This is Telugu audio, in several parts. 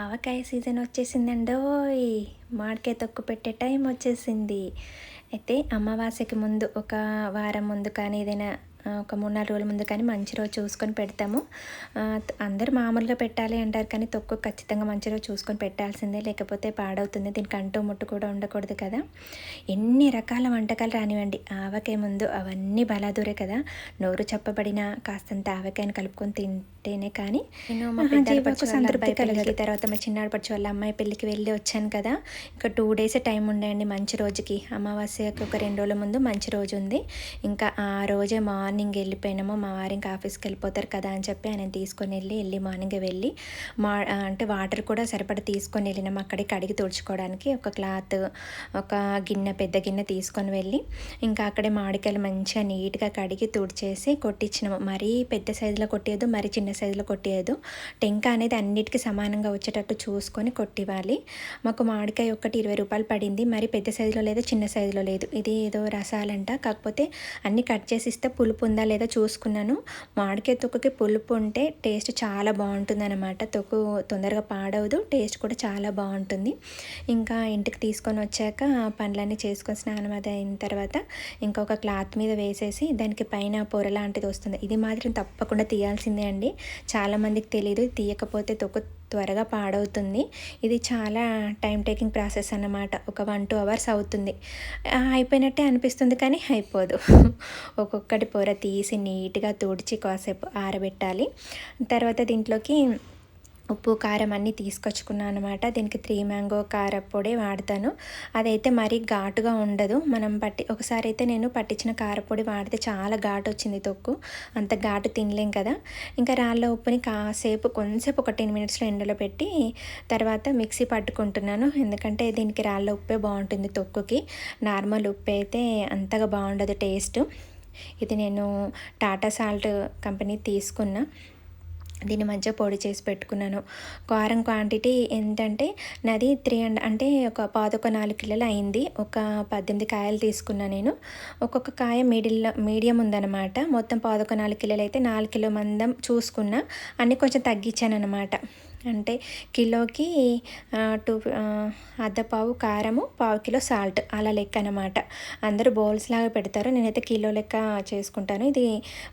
ఆవకాయ సీజన్ వచ్చేసిందండోయ్! మామిడికాయ తొక్కు పెట్టే టైం వచ్చేసింది. అయితే అమావాస్యకి ముందు ఒక వారం ముందు కానీ ఏదైనా ఒక 3, 4 రోజుల ముందు కానీ మంచి రోజు చూసుకొని పెడతాము. అందరూ మామూలుగా పెట్టాలి అంటారు కానీ తొక్కు ఖచ్చితంగా మంచి రోజు చూసుకొని పెట్టాల్సిందే. లేకపోతే పాడవుతుంది. దీనికి అంటు ముట్టు కూడా ఉండకూడదు కదా! ఎన్ని రకాల వంటకాలు రానివ్వండి, ఆవకాయ ముందు అవన్నీ బలాదూరే కదా! నోరు చప్పబడినా కాస్తంత ఆవకాయని కలుపుకొని తింటేనే కానీ నేను మా జీవాకు సంతృప్తి కలగదు. తర్వాత మా చిన్నాడపడుచు వాళ్ళ అమ్మాయి పెళ్ళికి వెళ్ళి వచ్చాను కదా! ఇంకా 2 డేస్ టైం ఉండే అండి మంచి రోజుకి. అమావాస్యకి ఒక 2 రోజుల ముందు మంచి రోజు ఉంది. ఇంకా ఆ రోజే మార్నింగ్ వెళ్ళిపోయినాము. మా వారు ఇంకా ఆఫీస్కి వెళ్ళిపోతారు కదా అని చెప్పి ఆయన తీసుకొని ఎర్లీ మార్నింగే వెళ్ళి అంటే వాటర్ కూడా సరిపడా తీసుకొని వెళ్ళినాము. అక్కడే కడిగి తుడుచుకోవడానికి ఒక క్లాత్, ఒక గిన్నె, పెద్ద గిన్నె తీసుకొని వెళ్ళి ఇంకా అక్కడే మామిడికాయలు మంచిగా నీట్గా కడిగి తుడిచేసి కొట్టించినాము. మరీ పెద్ద సైజులో కొట్టేయద్దు, మరీ చిన్న సైజులో కొట్టేయద్దు. టెంక అనేది అన్నిటికీ సమానంగా వచ్చేటట్టు చూసుకొని కొట్టివ్వాలి. మాకు మామిడికాయ ఒక్కటి 20 రూపాయలు పడింది. మరి పెద్ద సైజులో లేదు, చిన్న సైజులో లేదు. ఇది ఏదో రసాలంట, కాకపోతే అన్నీ కట్ చేసి ఇస్తే పులుపు ఉందా లేదా చూసుకున్నాను. మామిడికాయ తొక్కుకి పులుపు ఉంటే టేస్ట్ చాలా బాగుంటుందన్నమాట. తొక్కు తొందరగా పాడవదు, టేస్ట్ కూడా చాలా బాగుంటుంది. ఇంకా ఇంటికి తీసుకొని వచ్చాక పనులన్నీ చేసుకొని స్నానం అది అయిన తర్వాత ఇంకొక క్లాత్ మీద వేసేసి దానికి పైన పొర లాంటిది వస్తుంది. ఇది మాత్రం తప్పకుండా తీయాల్సిందే అండి. చాలామందికి తెలియదు, తీయకపోతే తొక్కు త్వరగా పాడవుతుంది. ఇది చాలా టైం టేకింగ్ ప్రాసెస్ అన్నమాట. ఒక 1-2 అవర్స్ అవుతుంది. అయిపోయినట్టే అనిపిస్తుంది కానీ అయిపోదు. ఒక్కొక్కటి పొర తీసి నీట్గా తుడిచి కాసేపు ఆరబెట్టాలి. తర్వాత దీంట్లోకి ఉప్పు, కారం అన్నీ తీసుకొచ్చుకున్నాను అనమాట. దీనికి 3 మ్యాంగో కారపొడి వాడతాను. అదైతే మరీ ఘాటుగా ఉండదు. ఒకసారి అయితే నేను పట్టించిన కారపొడి వాడితే చాలా ఘాటు వచ్చింది తొక్కు. అంత ఘాటు తినలేం కదా! ఇంకా రాళ్ళ ఉప్పుని కొంచెంసేపు ఒక 10 మినిట్స్లో ఎండలో పెట్టి తర్వాత మిక్సీ పట్టుకుంటున్నాను. ఎందుకంటే దీనికి రాళ్ళ ఉప్పే బాగుంటుంది తొక్కుకి. నార్మల్ ఉప్పు అయితే అంతగా బాగుండదు టేస్ట్. ఇది నేను టాటా సాల్ట్ కంపెనీ తీసుకున్నా. దీని మధ్య పొడి చేసి పెట్టుకున్నాను. కారం క్వాంటిటీ ఏంటంటే నాది 3 అంటే ఒక 4 కిలోలు అయింది. ఒక 18 కాయలు తీసుకున్నా నేను. ఒక్కొక్క కాయ మీడియం ఉందన్నమాట. మొత్తం 4 కిలోలు అయితే 4 కిలో మందం చూసుకున్నా. అన్నీ కొంచెం తగ్గించానన్నమాట. అంటే కిలోకి అర్ధపావు కారము, పావు కిలో సాల్ట్ అలా లెక్క అనమాట. అందరూ బౌల్స్ లాగా పెడతారు, నేనైతే కిలో లెక్క చేసుకుంటాను. ఇది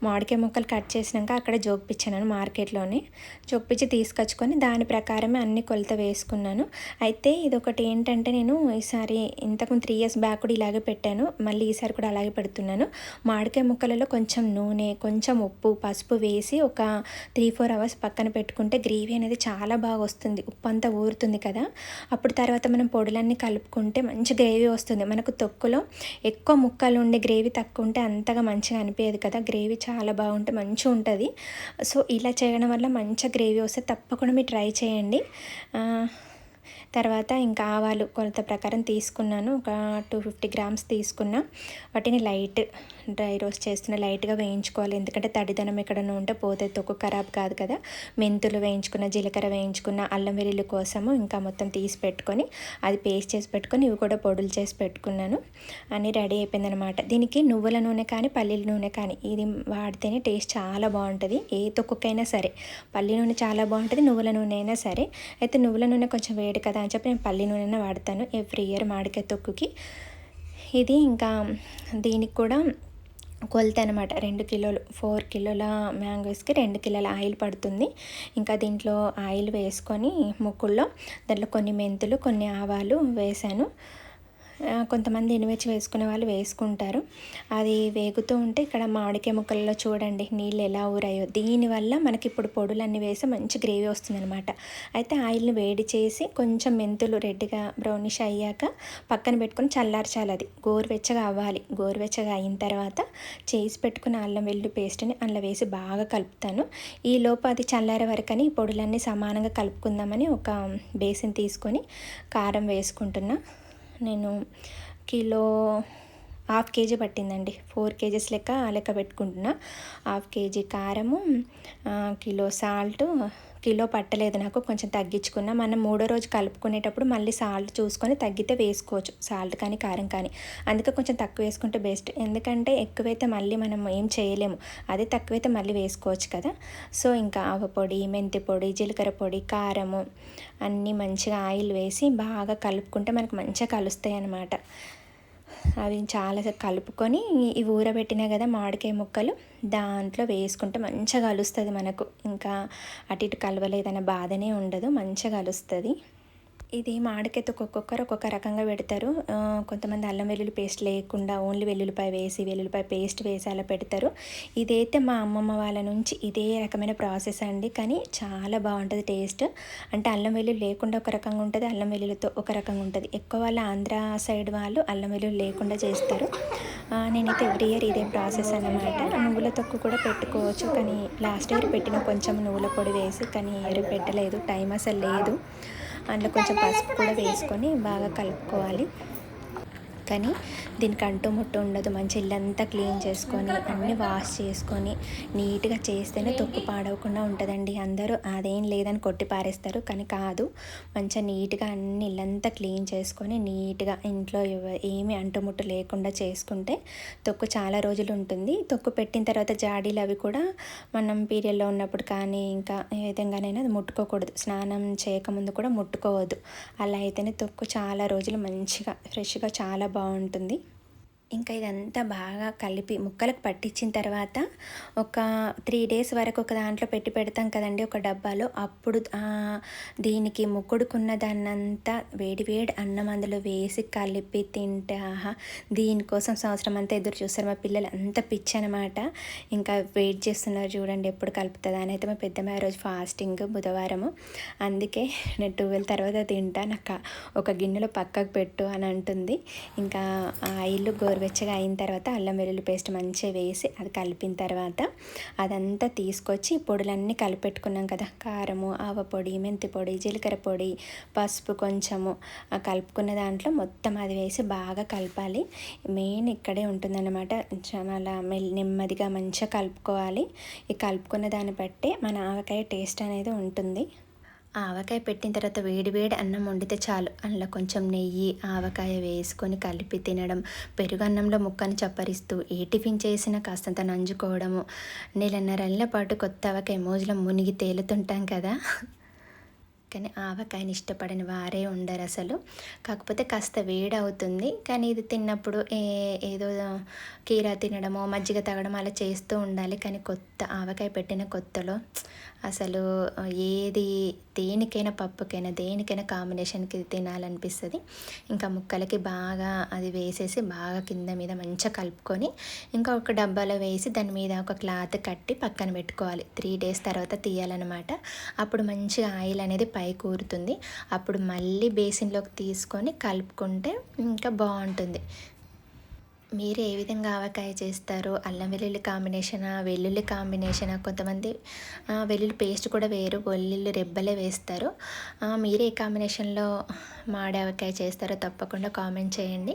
మామిడికాయ ముక్కలు కట్ చేసినాక అక్కడ జోకిపించాను మార్కెట్లోనే. జోకిపించి తీసుకొచ్చుకొని దాని ప్రకారమే అన్ని కొలత వేసుకున్నాను. అయితే ఇదొకటి ఏంటంటే నేను ఈసారి ఇంతకుముందు 3 ఇయర్స్ బ్యాక్ కూడా ఇలాగే పెట్టాను. మళ్ళీ ఈసారి కూడా అలాగే పెడుతున్నాను. మామిడికాయ ముక్కలలో కొంచెం నూనె, కొంచెం ఉప్పు, పసుపు వేసి ఒక 3-4 అవర్స్ పక్కన పెట్టుకుంటే గ్రేవీ అనేది చాలా బాగా వస్తుంది. ఉప్పు అంతా ఊరుతుంది కదా! అప్పుడు తర్వాత మనం పొడులన్నీ కలుపుకుంటే మంచి గ్రేవీ వస్తుంది. మనకు తొక్కులో ఎక్కువ ముక్కలు ఉండే గ్రేవీ తక్కువ ఉంటే అంతగా మంచిగా అనిపించదు కదా! గ్రేవీ చాలా బాగుంటే మంచిగా ఉంటుంది. సో ఇలా చేయడం వల్ల మంచిగా గ్రేవీ వస్తే తప్పకుండా మీరు ట్రై చేయండి. తర్వాత ఇంకా ఆవాలు కొలత ప్రకారం తీసుకున్నాను. ఒక 250 గ్రామ్స్ తీసుకున్నా. వాటిని డ్రై రోస్ట్ చేస్తున్న లైట్గా వేయించుకోవాలి. ఎందుకంటే తడిదనం ఎక్కడైనా ఉంటే పోతే తొక్కు ఖరాబ్ కాదు కదా! మెంతులు వేయించుకున్న, జీలకర్ర వేయించుకున్న, అల్లం వెల్లుల్లి కోసము ఇంకా మొత్తం తీసి పెట్టుకొని అది పేస్ట్ చేసి పెట్టుకొని ఇవి కూడా పొడులు చేసి పెట్టుకున్నాను. అన్నీ రెడీ అయిపోయిందనమాట. దీనికి నువ్వుల నూనె కానీ పల్లీల నూనె కానీ ఇది వాడితేనే టేస్ట్ చాలా బాగుంటుంది. ఏ తొక్కుకైనా సరే పల్లి నూనె చాలా బాగుంటుంది, నువ్వుల నూనె అయినా సరే. అయితే నువ్వుల నూనె కొంచెం వేడి కదా అని చెప్పి నేను పల్లి నూనెనే వాడతాను ఎవ్రీ ఇయర్ మామిడికాయ తొక్కుకి. ఇది ఇంకా దీనికి కూడా కొలత అనమాట. 2 కిలోలు 4 కిలోల మ్యాంగోస్కి 2 కిలోల ఆయిల్ పడుతుంది. ఇంకా దీంట్లో ఆయిల్ వేసుకొని ముక్కుల్లో దాంట్లో కొన్ని మెంతులు, కొన్ని ఆవాలు వేసాను. కొంతమంది ఎండుమిర్చి వేసుకునే వాళ్ళు వేసుకుంటారు. అది వేగుతూ ఉంటే ఇక్కడ మామిడికాయ ముక్కలలో చూడండి నీళ్ళు ఎలా ఊరాయో. దీనివల్ల మనకి ఇప్పుడు పొడులన్నీ వేసి మంచి గ్రేవీ వస్తుందన్నమాట. అయితే ఆయిల్ని వేడి చేసి కొంచెం మెంతులు రెడ్గా బ్రౌనిష్ అయ్యాక పక్కన పెట్టుకొని చల్లార్చాలి. అది గోరువెచ్చగా అవ్వాలి. గోరువెచ్చగా అయిన తర్వాత చేసి పెట్టుకున్న అల్లం వెల్లుల్లి పేస్ట్ని అందులో వేసి బాగా కలుపుతాను. ఈ లోపు అది చల్లారే వరకని ఈ పొడులన్నీ సమానంగా కలుపుకుందామని ఒక బేసిన్ తీసుకొని కారం వేసుకుంటున్నా. నేను కిలో 1/2 కేజీ పట్టిందండి. 4 కేజీస్ లెక్క పెట్టుకుంటున్నా. 1/2 కేజీ కారము, కిలో సాల్ట్, కిలో పట్టలేదు నాకు, కొంచెం తగ్గించుకున్నా. మనం మూడో రోజు కలుపుకునేటప్పుడు మళ్ళీ సాల్ట్ చూసుకొని తగ్గితే వేసుకోవచ్చు, సాల్ట్ కానీ కారం కానీ. అందుకే కొంచెం తక్కువ వేసుకుంటే బెస్ట్, ఎందుకంటే ఎక్కువైతే మళ్ళీ మనం ఏం చేయలేము, అదే తక్కువైతే మళ్ళీ వేసుకోవచ్చు కదా. సో ఇంకా ఆవపొడి, మెంతి పొడి, జీలకర్ర పొడి, కారము అన్నీ మంచిగా ఆయిల్ వేసి బాగా కలుపుకుంటే మనకు మంచిగా కలుస్తాయి అన్నమాట. అవి చాలా కలుపుకొని ఈ ఊరబెట్టినా కదా మామిడికాయ ముక్కలు, దాంట్లో వేసుకుంటే మంచిగా కలుస్తుంది మనకు. ఇంకా అటు ఇటు కలవలేదన్న బాధనే ఉండదు, మంచిగా కలుస్తుంది. ఇది మామిడికాయతో ఒక్కొక్కరు ఒక్కొక్క రకంగా పెడతారు. కొంతమంది అల్లం వెల్లుల్లి పేస్ట్ లేకుండా ఓన్లీ వెల్లుల్లిపాయ వేసి, వెల్లుల్లిపాయ పేస్ట్ వేసి అలా పెడతారు. ఇదైతే మా అమ్మమ్మ వాళ్ళ నుంచి ఇదే రకమైన ప్రాసెస్ అండి, కానీ చాలా బాగుంటుంది టేస్ట్. అంటే అల్లం వెల్లుల్లి లేకుండా ఒక రకంగా ఉంటుంది, అల్లం వెల్లుల్లితో ఒక రకంగా ఉంటుంది. ఎక్కువ వాళ్ళు ఆంధ్ర సైడ్ వాళ్ళు అల్లం వెల్లుల్లి లేకుండా చేస్తారు. నేనైతే ఎవ్రీ ఇయర్ ఇదే ప్రాసెస్ అన్నమాట. నువ్వుల తొక్కు కూడా పెట్టుకోవచ్చు, కానీ లాస్ట్ ఇయర్ పెట్టిన కొంచెం నువ్వుల పొడి వేసి, కానీ ఇయర్ పెట్టలేదు, టైం అసలు లేదు. అందులో కొంచెం పసుపు కూడా వేసుకొని బాగా కలుపుకోవాలి. కానీ దీనికి అంటు ముట్టు ఉండదు, మంచి ఇల్లంతా క్లీన్ చేసుకొని అన్నీ వాష్ చేసుకొని నీట్గా చేస్తేనే తొక్కు పాడవకుండా ఉంటుందండి. అందరూ అదేం లేదని కొట్టి పారేస్తారు, కానీ కాదు, మంచిగా నీట్గా అన్ని ఇల్లంతా క్లీన్ చేసుకొని నీట్గా ఇంట్లో ఏమి అంటుముట్టు లేకుండా చేసుకుంటే తొక్కు చాలా రోజులు ఉంటుంది. తొక్కు పెట్టిన తర్వాత జాడీలు అవి కూడా మనం పీరియడ్లో ఉన్నప్పుడు కానీ ఇంకా ఏ విధంగానైనా అది ముట్టుకోకూడదు, స్నానం చేయకముందు కూడా ముట్టుకోవద్దు. అలా అయితేనే తొక్కు చాలా రోజులు మంచిగా ఫ్రెష్గా చాలా బాగుంటుంది. ఇంకా ఇదంతా బాగా కలిపి ముక్కలకు పట్టించిన తర్వాత ఒక 3 days వరకు ఒక దాంట్లో పెట్టి పెడతాం కదండి, ఒక డబ్బాలో. అప్పుడు దీనికి ముక్కుడుకున్న దాన్నంతా వేడి వేడి అన్నం అందులో వేసి కలిపి తింటే ఆహా, దీనికోసం సంవత్సరం అంతా ఎదురు చూస్తారు మా పిల్లలు, అంత పిచ్చి అనమాట. ఇంకా వెయిట్ చేస్తున్నారు చూడండి ఎప్పుడు కలుపుతుందా అని. అయితే మా పెద్దమ్మ రోజు ఫాస్టింగ్ బుధవారము, అందుకే నేను 12 తర్వాత తింటా, నాకు ఒక గిన్నెలో పక్కకు పెట్టు అని అంటుంది. ఇంకా ఆయిల్ గోరువెచ్చగా అయిన తర్వాత అల్లం వెల్లుల్లి పేస్ట్ మంచిగా వేసి అది కలిపిన తర్వాత అదంతా తీసుకొచ్చి పొడులన్నీ కలిపెట్టుకున్నాం కదా, కారము, ఆవపొడి, మెంతి పొడి, జీలకర్ర పొడి, పసుపు కొంచెము కలుపుకున్న దాంట్లో మొత్తం అది వేసి బాగా కలపాలి. మెయిన్ ఇక్కడే ఉంటుందన్నమాట, చాలా నెమ్మదిగా మంచిగా కలుపుకోవాలి. ఈ కలుపుకున్న దాన్ని బట్టి మన ఆవకాయ టేస్ట్ అనేది ఉంటుంది. ఆవకాయ పెట్టిన తర్వాత వేడి వేడి అన్నం వండితే చాలు, అందులో కొంచెం నెయ్యి, ఆవకాయ వేసుకొని కలిపి తినడం, పెరుగన్నంలో ముక్కని చప్పరిస్తూ ఏ టిఫిన్ చేసినా కాస్తంత నంజుకోవడము. నెలన్నరళ్ళ పాటు కొత్త ఆవకాయ మోజులో మునిగి తేలుతుంటాం కదా. కానీ ఆవకాయని ఇష్టపడని వారే ఉండరు అసలు. కాకపోతే కాస్త వేడి అవుతుంది, కానీ ఇది తిన్నప్పుడు ఏదో కీరా తినడమో మజ్జిగ తాగడం అలా చేస్తూ ఉండాలి. కానీ కొత్త ఆవకాయ పెట్టిన కొత్తలో అసలు ఏది దేనికైనా, పప్పుకైనా దేనికైనా కాంబినేషన్కి తినాలనిపిస్తుంది. ఇంకా ముక్కలకి బాగా అది వేసేసి బాగా కింద మీద మంచిగా కలుపుకొని ఇంకా ఒక డబ్బాలో వేసి దాని మీద ఒక క్లాత్ కట్టి పక్కన పెట్టుకోవాలి. 3 days తర్వాత తీయాలన్నమాట. అప్పుడు మంచిగా ఆయిల్ అనేది పైకి ఊరుతుంది. అప్పుడు మళ్ళీ బేసిన్లోకి తీసుకొని కలుపుకుంటే ఇంకా బాగుంటుంది. మీరు ఏ విధంగా ఆవకాయ చేస్తారో, అల్లం వెల్లుల్లి కాంబినేషనా, వెల్లుల్లి కాంబినేషనా, కొంతమంది వెల్లుల్లి పేస్ట్ కూడా వేరు, వెల్లుల్లి రెబ్బలే వేస్తారు. మీరు ఏ కాంబినేషన్లో మాడి ఆవకాయ చేస్తారో తప్పకుండా కామెంట్ చేయండి.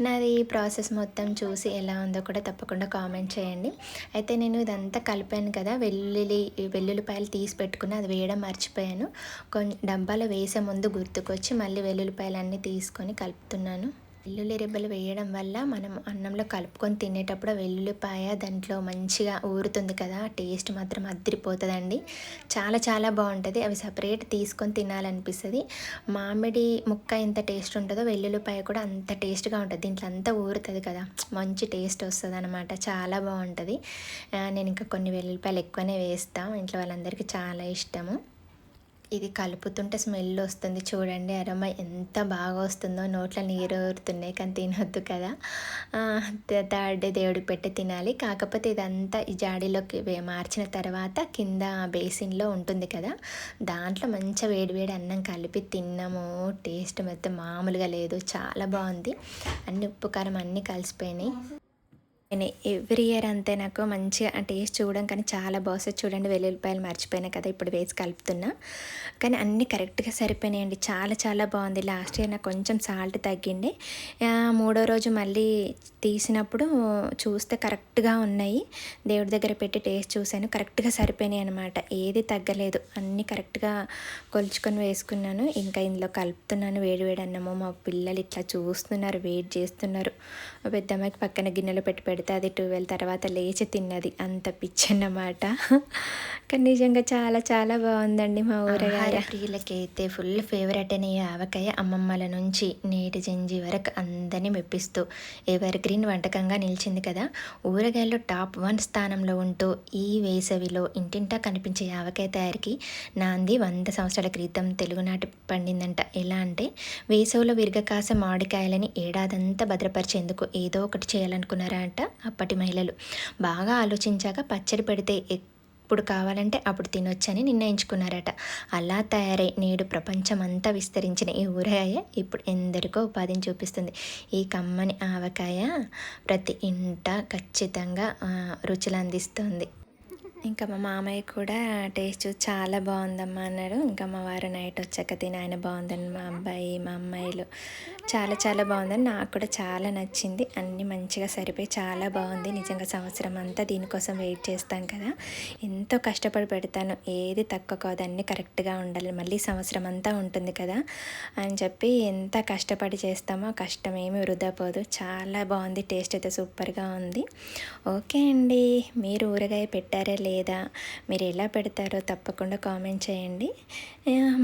నాది ప్రాసెస్ మొత్తం చూసి ఎలా ఉందో కూడా తప్పకుండా కామెంట్ చేయండి. అయితే నేను ఇదంతా కలిపాను కదా, వెల్లుల్లిపాయలు తీసి పెట్టుకుని అది వేయడం మర్చిపోయాను. డబ్బాలో వేసే ముందు గుర్తుకొచ్చి మళ్ళీ వెల్లుల్లిపాయలు అన్నీ తీసుకొని కలుపుతున్నాను. వెల్లుల్లి రెబ్బలు వేయడం వల్ల మనం అన్నంలో కలుపుకొని తినేటప్పుడు వెల్లుల్లిపాయ దాంట్లో మంచిగా ఊరుతుంది కదా, టేస్ట్ మాత్రం అదిరిపోతుందండి. చాలా చాలా బాగుంటుంది. అవి సపరేట్ తీసుకొని తినాలనిపిస్తుంది. మామిడి ముక్క ఎంత టేస్ట్ ఉంటుందో వెల్లుల్లిపాయ కూడా అంత టేస్ట్గా ఉంటుంది. దీంట్లో అంతా ఊరుతుంది కదా, మంచి టేస్ట్ వస్తుంది అనమాట, చాలా బాగుంటుంది. నేను ఇంకా కొన్ని వెల్లుల్లిపాయలు ఎక్కువనే వేస్తాను, ఇంట్లో వాళ్ళందరికీ చాలా ఇష్టము. ఇది కలుపుతుంటే స్మెల్ వస్తుంది చూడండి, అరమ ఎంత బాగా వస్తుందో, నోట్లో నీరు ఊరుతున్నాయి, కానీ తినొద్దు కదా. థర్డ్ డే దేవుడికి పెట్టి తినాలి. కాకపోతే ఇదంతా ఈ జాడీలోకి మార్చిన తర్వాత కింద బేసిన్లో ఉంటుంది కదా, దాంట్లో మంచిగా వేడివేడి అన్నం కలిపి తిన్నాము. టేస్ట్ మొత్తం మామూలుగా లేదు, చాలా బాగుంది. అన్ని ఉప్పు కారం అన్నీ కలిసిపోయినాయి. నేను ఎవ్రీ ఇయర్ అంతే నాకు మంచిగా టేస్ట్ చూడడం కానీ చాలా బాగుంది. చూడండి వెల్లుల్లిపాయలు మర్చిపోయినా కదా ఇప్పుడు వేసి కలుపుతున్నా. కానీ అన్నీ కరెక్ట్‌గా సరిపోయినాయండి. చాలా చాలా బాగుంది. లాస్ట్ ఇయర్ నాకు కొంచెం సాల్ట్ తగ్గింది. మూడో రోజు మళ్ళీ తీసినప్పుడు చూస్తే కరెక్ట్‌గా ఉన్నాయి. దేవుడి దగ్గర పెట్టి టేస్ట్ చూసాను. కరెక్ట్‌గా సరిపోయినాయి అనమాట. ఏది తగ్గలేదు. అన్నీ కరెక్ట్‌గా కొలుచుకొని వేసుకున్నాను. ఇంకా ఇందులో కలుపుతున్నాను వేడి వేడి అన్నము. మా పిల్లలు ఇట్లా చూస్తున్నారు, వెయిట్ చేస్తున్నారు. మా పెద్దమ్మాయికి పక్కన గిన్నెలో పెడితే అది 12 తర్వాత లేచి తిన్నది. అంత పిచ్చన్నమాట. కానీ నిజంగా చాలా చాలా బాగుందండి మా ఊరగాయ. ప్రియులకైతే ఫుల్ ఫేవరెట్ అయిన ఈ ఆవకాయ అమ్మమ్మల నుంచి నేటి జంజి వరకు అందరినీ మెప్పిస్తూ ఎవర్ గ్రీన్ వంటకంగా నిలిచింది కదా. ఊరగాయల్లో టాప్ 1 స్థానంలో ఉంటూ ఈ వేసవిలో ఇంటింటా కనిపించే ఆవకాయ తయారీకి నాంది 100 సంవత్సరాల క్రితం తెలుగునాటి పండిందంట. ఎలా అంటే వేసవిలో విరగకాసే మామిడికాయలని ఏడాదంతా భద్రపరిచేందుకు ఏదో ఒకటి చేయాలనుకున్నారా అంట అప్పటి మహిళలు. బాగా ఆలోచించాక పచ్చడి పెడితే ఎప్పుడు కావాలంటే అప్పుడు తినొచ్చని నిర్ణయించుకున్నారట. అలా తయారై నేడు ప్రపంచమంతా విస్తరించిన ఈ ఊరగాయ ఇప్పుడు ఎందరికో ఉపాధిని చూపిస్తుంది. ఈ కమ్మని ఆవకాయ ప్రతి ఇంట ఖచ్చితంగా రుచులు అందిస్తుంది. ఇంకా మా మామయ్య కూడా టేస్ట్ చూసి చాలా బాగుందమ్మా అన్నాడు. ఇంకా మా వారు నైట్ వచ్చాక తిని ఆయన బాగుందని మా అబ్బాయి మా అమ్మాయిలు చాలా చాలా బాగుందని నాకు కూడా చాలా నచ్చింది. అన్నీ మంచిగా సరిపోయి చాలా బాగుంది. నిజంగా సంవత్సరం అంతా దీనికోసం వెయిట్ చేస్తాం కదా. ఎంతో కష్టపడి పెడతాను. ఏది తక్కువ కాదు, అన్నీ కరెక్ట్గా ఉండాలి. మళ్ళీ సంవత్సరం అంతా ఉంటుంది కదా అని చెప్పి ఎంత కష్టపడి చేస్తామో కష్టం ఏమీ వృధా పోదు. చాలా బాగుంది. టేస్ట్ అయితే సూపర్గా ఉంది. ఓకే అండి, మీరు ఊరగాయ పెట్టారా లేదా, మీరు ఎలా పెడతారో తప్పకుండా కామెంట్ చేయండి.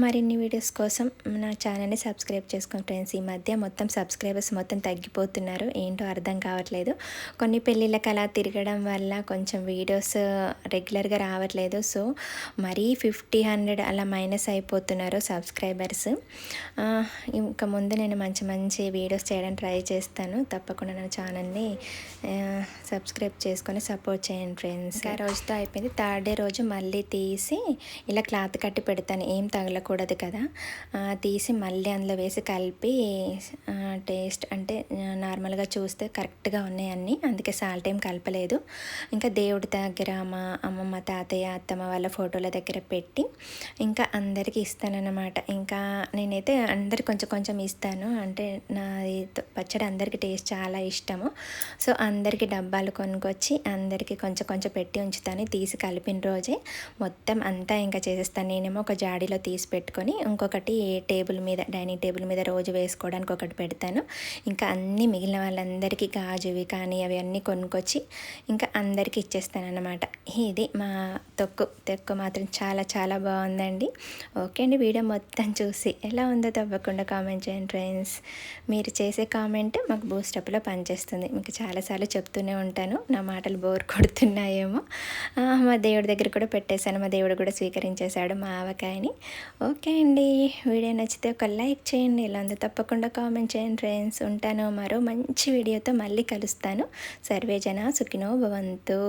మరిన్ని వీడియోస్ కోసం నా ఛానల్ని సబ్స్క్రైబ్ చేసుకోండి ఫ్రెండ్స్. ఈ మధ్య మొత్తం సబ్స్క్రైబర్స్ మొత్తం తగ్గిపోతున్నారు. ఏంటో అర్థం కావట్లేదు. కొన్ని పెళ్ళిళ్ళకి అలా తిరగడం వల్ల కొంచెం వీడియోస్ రెగ్యులర్గా రావట్లేదు. సో మరీ 50-100 అలా మైనస్ అయిపోతున్నారు సబ్స్క్రైబర్స్. ఇంకా ముందు నేను మంచి మంచి వీడియోస్ చేయడానికి ట్రై చేస్తాను. తప్పకుండా నా ఛానల్ని సబ్స్క్రైబ్ చేసుకొని సపోర్ట్ చేయండి ఫ్రెండ్స్. ఇంకా రోజుతో అయిపోయింది. థర్డ్ డే రోజు మళ్ళీ తీసి ఇలా క్లాత్ కట్టి పెడతాను, ఏం తగలకూడదు కదా. తీసి మళ్ళీ అందులో వేసి కలిపి టేస్ట్ అంటే నార్మల్గా చూస్తే కరెక్ట్గా ఉన్నాయి అన్నీ. అందుకే సాల్ట్ ఏం కలపలేదు. ఇంకా దేవుడి దగ్గర మా అమ్మమ్మ తాతయ్య అత్తమ్మ వాళ్ళ ఫోటోల దగ్గర పెట్టి ఇంకా అందరికీ ఇస్తానన్నమాట. ఇంకా నేనైతే అందరికి కొంచెం కొంచెం ఇస్తాను. అంటే నా పచ్చడి అందరికీ టేస్ట్ చాలా ఇష్టము. సో అందరికీ డబ్బాలు కొనుక్కొచ్చి అందరికీ కొంచెం కొంచెం పెట్టి ఉంచుతాను. తీసి కలిపిన రోజే మొత్తం అంతా ఇంకా చేసేస్తాను. నేనేమో ఒక జాడీలో తీసి పెట్టుకొని ఇంకొకటి టేబుల్ మీద డైనింగ్ టేబుల్ మీద రోజు వేసుకోవడానికి ఒకటి పెడతాను. ఇంకా అన్నీ మిగిలిన వాళ్ళందరికీ గాజువి కానీ అవి అన్నీ కొనుక్కొచ్చి ఇంకా అందరికీ ఇచ్చేస్తాను అన్నమాట. ఇది మా తొక్కు మాత్రం చాలా చాలా బాగుందండి. ఓకే అండి, వీడియో మొత్తం చూసి ఎలా ఉందో తప్పకుండా కామెంట్ చేయండి ఫ్రెండ్స్. మీరు చేసే కామెంట్ మాకు బూస్టప్లో పనిచేస్తుంది. మీకు చాలాసార్లు చెప్తూనే ఉంటాను, నా మాటలు బోర్ కొడుతున్నాయేమో. మా దేవుడి దగ్గర కూడా పెట్టేశాను. మా దేవుడు కూడా స్వీకరించేశాడు మా ఆవకాయని. ఓకే అండి, వీడియో నచ్చితే ఒక లైక్ చేయండి. ఇలా ఉందో తప్పకుండా కామెంట్ చేయండి ఫ్రెండ్స్. ఉంటాను, మరో మంచి వీడియోతో మళ్ళీ కలుస్తాను. సర్వే జన సుఖినో భవంతు.